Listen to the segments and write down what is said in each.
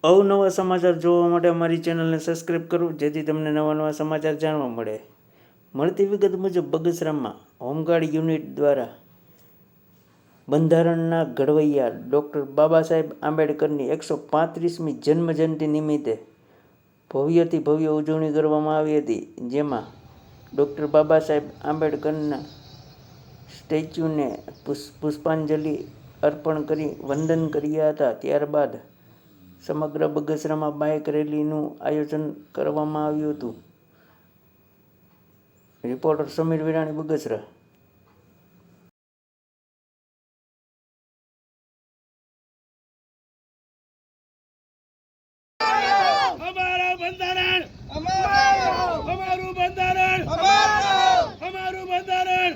અવનવા સમાચાર જોવા માટે અમારી ચેનલને સબસ્ક્રાઈબ કરો, જેથી તમને નવા સમાચાર જાણવા મળે. મળતી વિગત મુજબ બગસરામાં હોમગાર્ડ યુનિટ દ્વારા બંધારણના ઘડવૈયા ડૉક્ટર બાબા સાહેબ આંબેડકરની 135મી જન્મજયંતિ નિમિત્તે ભવ્યથી ભવ્ય ઉજવણી કરવામાં આવી હતી, જેમાં ડૉક્ટર બાબા સાહેબ આંબેડકરના સ્ટેચ્યુને પુષ્પાંજલિ અર્પણ કરી વંદન કર્યા હતા. ત્યારબાદ સમગ્ર બગસરામાં બાઇક રેલીનું આયોજન કરવામાં આવ્યું હતું. રિપોર્ટર સમીર વિરાણી, બગસરા. અમારું બંધારણ અમારું બંધારણ અમારું બંધારણ.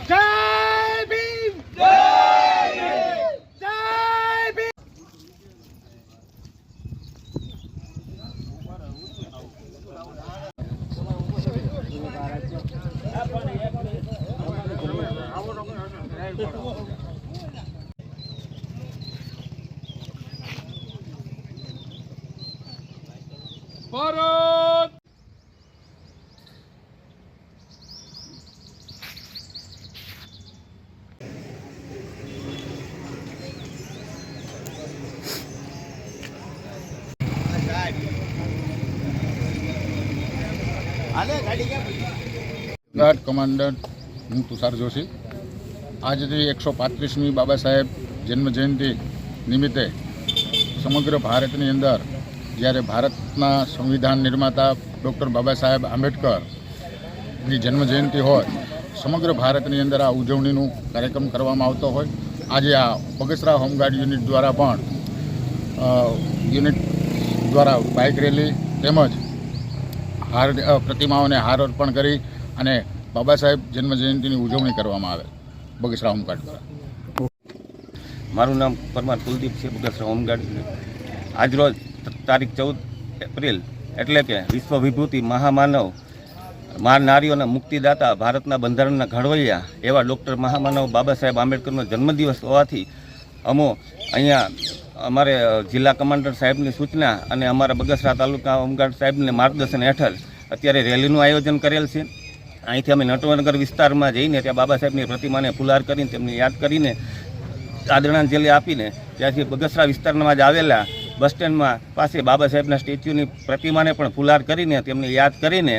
જય ભીમ, જય ભીમ, જય ભીમ. ભારત ગાર્ડ કમાન્ડન્ટ હું તુષાર જોશી. આજથી 135મી બાબા સાહેબ જન્મજયંતિ નિમિત્તે સમગ્ર ભારતની અંદર જ્યારે ભારતના સંવિધાન નિર્માતા ડૉક્ટર બાબા સાહેબ આંબેડકરની જન્મજયંતિ હોય, સમગ્ર ભારતની અંદર આ ઉજવણીનું કાર્યક્રમ કરવામાં આવતો હોય. આજે આ બગસરા હોમગાર્ડ યુનિટ દ્વારા પણ યુનિટ દ્વારા બાઇક રેલી તેમજ પ્રતિમાઓને હાર અર્પણ કરી અને બાબા સાહેબ જન્મજયંતિની ઉજવણી કરવામાં આવે બગસરા હોમગાર્ડ દ્વારા. મારું નામ પરમાર કુલદીપ છે, બગસરા હોમગાર્ડ. આજરોજ તારીખ 14 એપ્રિલ એટલે કે વિશ્વ વિભૂતિ મહામાનવ નારીઓના મુક્તિદાતા, ભારતના બંધારણના ઘડવૈયા એવા ડૉક્ટર મહામાનવ બાબા સાહેબ આંબેડકરનો જન્મદિવસ હોવાથી અહીંયા અમારે જિલ્લા કમાન્ડર સાહેબની સૂચના અને અમારા બગસરા તાલુકા હોમગાર્ડ સાહેબને માર્ગદર્શન હેઠળ અત્યારે રેલીનું આયોજન કરેલ છે. અહીંથી અમે નટવરનગર વિસ્તારમાં જઈને ત્યાં બાબા સાહેબની પ્રતિમાને ફુલાર કરીને તેમને યાદ કરીને આદરાંજલિ આપીને ત્યાંથી બગસરા વિસ્તારમાં જ આવેલા બસ સ્ટેન્ડમાં પાસે બાબા સાહેબના સ્ટેચ્યુની પ્રતિમાને પણ ફુલાર કરીને તેમને યાદ કરીને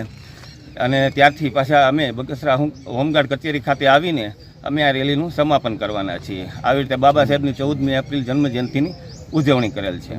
અને ત્યારથી પાછા અમે બગસરા હોમગાર્ડ કચેરી ખાતે આવીને અમે આ રેલીનું સમાપન કરવાના છીએ. આવી રીતે બાબા સાહેબની 14મી એપ્રિલ જન્મજયંતિની ઉજવણી કરેલ છે.